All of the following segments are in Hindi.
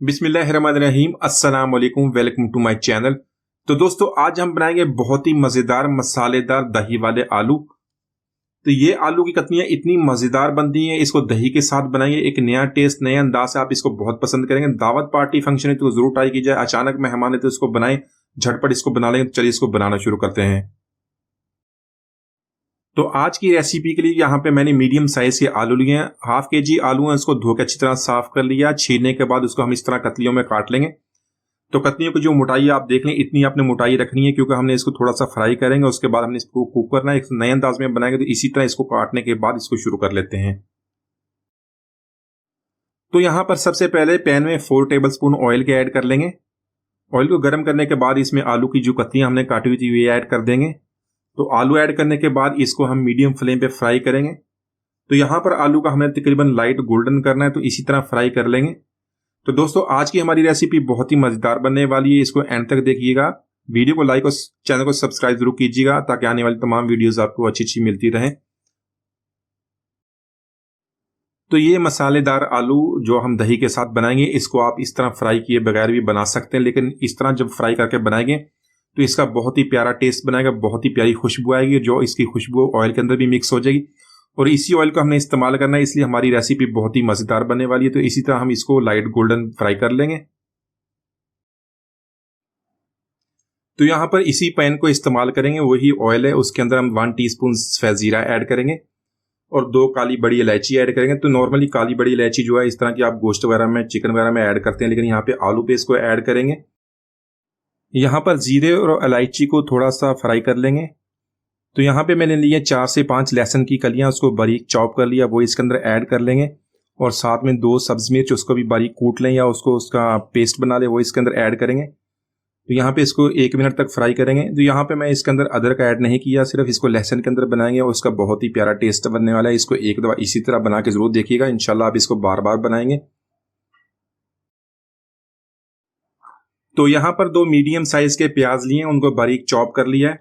बिस्मिल्लाहिर्रहमानिर्रहीम, अस्सलाम वालेकुम, वेलकम टू माय चैनल। तो दोस्तों, आज हम बनाएंगे बहुत ही मज़ेदार मसालेदार दही वाले आलू। तो ये आलू की कतलियाँ इतनी मज़ेदार बनती हैं, इसको दही के साथ बनाइए, एक नया टेस्ट, नए अंदाज से आप इसको बहुत पसंद करेंगे। दावत पार्टी फंक्शन है तो ज़रूर ट्राई कीजिए, अचानक मेहमान है तो इसको बनाएं, झटपट इसको बना लेंगे। तो चलिए इसको बनाना शुरू करते हैं। तो आज की रेसिपी के लिए यहाँ पे मैंने मीडियम साइज के आलू लिए हैं। हाफ केजी आलू हैं, उसको धो के अच्छी तरह साफ कर लिया। छीलने के बाद उसको हम इस तरह कतलियों में काट लेंगे। तो कतलियों की जो मोटाई आप देख लें, इतनी आपने मोटाई रखनी है, क्योंकि हमने इसको थोड़ा सा फ्राई करेंगे। उसके बाद हमने इसको कुक करना है, एक नए अंदाज में बनाएंगे। तो इसी तरह इसको काटने के बाद इसको शुरू कर लेते हैं। तो यहाँ पर सबसे पहले पैन में 4 टेबल स्पून ऑयल के ऐड कर लेंगे। ऑयल को गर्म करने के बाद इसमें आलू की जो कतलियाँ हमने काटी हुई थी ये ऐड कर देंगे। तो आलू ऐड करने के बाद इसको हम मीडियम फ्लेम पे फ्राई करेंगे। तो यहाँ पर आलू का हमें तकरीबन लाइट गोल्डन करना है, तो इसी तरह फ्राई कर लेंगे। तो दोस्तों, आज की हमारी रेसिपी बहुत ही मज़ेदार बनने वाली है, इसको एंड तक देखिएगा। वीडियो को लाइक और चैनल को सब्सक्राइब जरूर कीजिएगा, ताकि आने वाली तमाम वीडियोस आपको अच्छी अच्छी मिलती रहें। तो ये मसालेदार आलू जो हम दही के साथ बनाएंगे, इसको आप इस तरह फ्राई किए बगैर भी बना सकते हैं, लेकिन इस तरह जब फ्राई करके बनाएंगे तो इसका बहुत ही प्यारा टेस्ट बनाएगा, बहुत ही प्यारी खुशबू आएगी, जो इसकी खुशबू ऑयल के अंदर भी मिक्स हो जाएगी। और इसी ऑयल को हमने इस्तेमाल करना है, इसलिए हमारी रेसिपी बहुत ही मज़ेदार बनने वाली है। तो इसी तरह हम इसको लाइट गोल्डन फ्राई कर लेंगे। तो यहाँ पर इसी पैन को इस्तेमाल करेंगे, वही ऑयल है, उसके अंदर हम 1 टीस्पून सफ़ेद जीरा ऐड करेंगे और 2 काली बड़ी इलायची ऐड करेंगे। तो नॉर्मली काली बड़ी इलायची जो है इस तरह की आप गोश्त वगैरह में, चिकन वगैरह में ऐड करते हैं, लेकिन यहाँ पे आलू पे इसको ऐड करेंगे। यहाँ पर जीरे और इलायची को थोड़ा सा फ्राई कर लेंगे। तो यहाँ पे मैंने लिए 4 से 5 लहसुन की कलियाँ, उसको बारीक चॉप कर लिया, वो इसके अंदर ऐड कर लेंगे। और साथ में 2 सब्ज़ मिर्च, उसको भी बारीक कूट लें या उसको उसका पेस्ट बना लें, वो इसके अंदर ऐड करेंगे। तो यहाँ पे इसको 1 मिनट तक फ्राई करेंगे। तो यहाँ पे मैं इसके अंदर अदरक ऐड नहीं किया, सिर्फ इसको लहसुन के अंदर बनाएंगे और उसका बहुत ही प्यारा टेस्ट बनने वाला है। इसको एक दफ़ा इसी तरह बना के ज़रूर देखिएगा, इंशाल्लाह आप इसको बार बार बनाएंगे। तो यहाँ पर 2 मीडियम साइज़ के प्याज लिए हैं, उनको बारीक चॉप कर लिया है।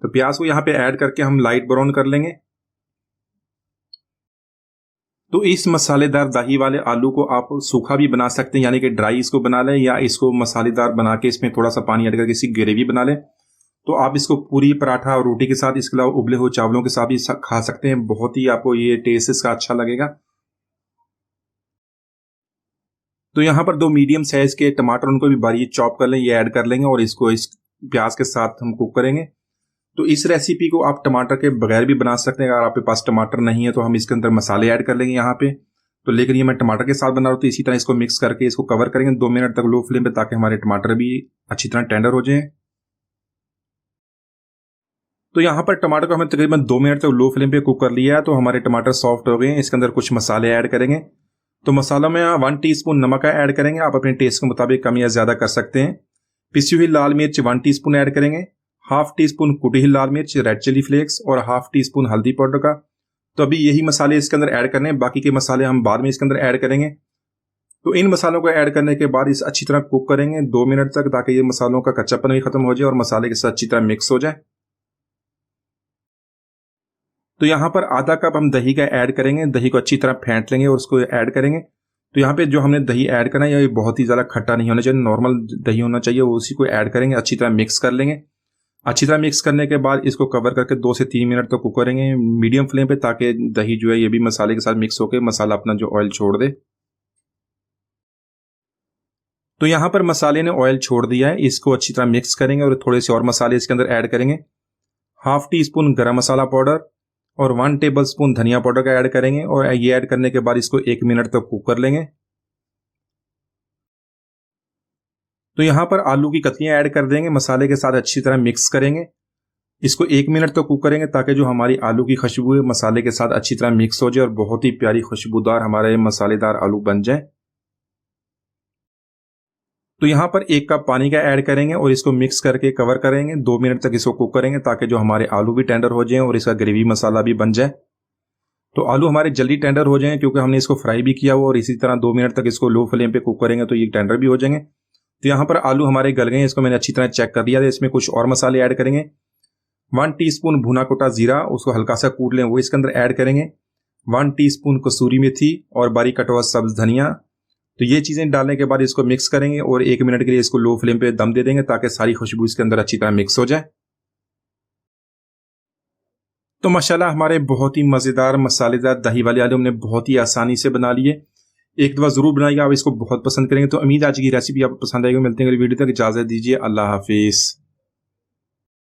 तो प्याज को यहाँ पे ऐड करके हम लाइट ब्राउन कर लेंगे। तो इस मसालेदार दही वाले आलू को आप सूखा भी बना सकते हैं, यानी कि ड्राई इसको बना लें, या इसको मसालेदार बना के इसमें थोड़ा सा पानी ऐड करके इसकी ग्रेवी बना लें। तो आप इसको पूरी, पराठा और रोटी के साथ, इसके अलावा उबले हुए चावलों के साथ भी खा सकते हैं। बहुत ही आपको ये टेस्ट इसका अच्छा लगेगा। तो यहाँ पर 2 मीडियम साइज के टमाटर, उनको भी बारीक चॉप कर लें, ये ऐड कर लेंगे और इसको इस प्याज के साथ हम कुक करेंगे। तो इस रेसिपी को आप टमाटर के बगैर भी बना सकते हैं। अगर आपके पास टमाटर नहीं है तो हम इसके अंदर मसाले ऐड कर लेंगे यहाँ पे। तो लेकिन ये मैं टमाटर के साथ बना रहा हूँ, तो इसी तरह इसको मिक्स करके इसको कवर करेंगे 2 मिनट तक लो फ्लेम पे, ताकि हमारे टमाटर भी अच्छी तरह टेंडर हो जाएं। तो यहाँ पर टमाटर को हमें तकरीबन 2 मिनट तक लो फ्लेम पे कुक कर लिया है। तो हमारे टमाटर सॉफ्ट हो गए हैं। इसके अंदर कुछ मसाले ऐड करेंगे। तो मसालों में 1 टीस्पून नमक ऐड करेंगे, आप अपने टेस्ट के मुताबिक कम या ज़्यादा कर सकते हैं। पिसी हुई लाल मिर्च 1 टीस्पून ऐड करेंगे, हाफ टी स्पून कुटी हुई लाल मिर्च रेड चिली फ्लेक्स और हाफ टी स्पून हल्दी पाउडर का। तो अभी यही मसाले इसके अंदर ऐड करने हैं, बाकी के मसाले हम बाद में इसके अंदर ऐड करेंगे। तो इन मसालों को ऐड करने के बाद इस अच्छी तरह कुक करेंगे 2 मिनट तक, ताकि ये मसालों का कच्चापन भी खत्म हो जाए और मसाले के साथ अच्छी तरह मिक्स हो जाए। तो यहाँ पर आधा कप हम दही का ऐड करेंगे, दही को अच्छी तरह फेंट लेंगे और उसको ऐड करेंगे। तो यहाँ पे जो हमने दही ऐड करना है, ये बहुत ही ज़्यादा खट्टा नहीं होना चाहिए, नॉर्मल दही होना चाहिए, वो उसी को ऐड करेंगे, अच्छी तरह मिक्स कर लेंगे। अच्छी तरह मिक्स करने के बाद इसको कवर करके 2 से 3 मिनट तक कुक करेंगे मीडियम फ्लेम पे, ताकि दही जो है ये भी मसाले के साथ मिक्स होकर मसाला अपना जो ऑयल छोड़ दे। तो यहाँ पर मसाले ने ऑयल छोड़ दिया है, इसको अच्छी तरह मिक्स करेंगे और थोड़े से और मसाले इसके अंदर ऐड करेंगे। हाफ टी स्पून गरम मसाला पाउडर और 1 टेबल स्पून धनिया पाउडर का ऐड करेंगे और ये ऐड करने के बाद इसको 1 मिनट तक कुक कर लेंगे। तो यहाँ पर आलू की कतलियाँ ऐड कर देंगे, मसाले के साथ अच्छी तरह मिक्स करेंगे। इसको 1 मिनट तक कुक करेंगे, ताकि जो हमारी आलू की खुशबू है मसाले के साथ अच्छी तरह मिक्स हो जाए और बहुत ही प्यारी खुशबूदार हमारे मसालेदार आलू बन जाए। तो यहाँ पर 1 कप पानी का ऐड करेंगे और इसको मिक्स करके कवर करेंगे 2 मिनट तक इसको कुक करेंगे, ताकि जो हमारे आलू भी टेंडर हो जाएं और इसका ग्रेवी मसाला भी बन जाए। तो आलू हमारे जल्दी टेंडर हो जाएंगे, क्योंकि हमने इसको फ्राई भी किया हुआ, और इसी तरह 2 मिनट तक इसको लो फ्लेम पे कुक करेंगे तो ये टेंडर भी हो जाएंगे। तो यहाँ पर आलू हमारे गल गए हैं, इसको मैंने अच्छी तरह चेक कर लिया था। इसमें कुछ और मसाले ऐड करेंगे। 1 टीस्पून भुना कोटा जीरा, उसको हल्का सा कूट लें, वो इसके अंदर ऐड करेंगे। 1 टीस्पून कसूरी मेथी और बारीक कटा हुआ सब्ज धनिया, तो ये चीज़ें डालने के बाद इसको मिक्स करेंगे और 1 मिनट के लिए इसको लो फ्लेम पे दम दे देंगे ताकि सारी खुशबू इसके अंदर अच्छी तरह मिक्स हो जाए। तो माशाल्लाह हमारे बहुत ही मज़ेदार मसालेदार दही वाले आलू हमने बहुत ही आसानी से बना लिए। एक दफ़ा ज़रूर बनाइए, आप इसको बहुत पसंद करेंगे। तो उम्मीद आज की रेसिपी आपको पसंद आएगी। मिलते हैं अगली वीडियो तक, इजाज़त दीजिए, अल्लाह हाफिज़।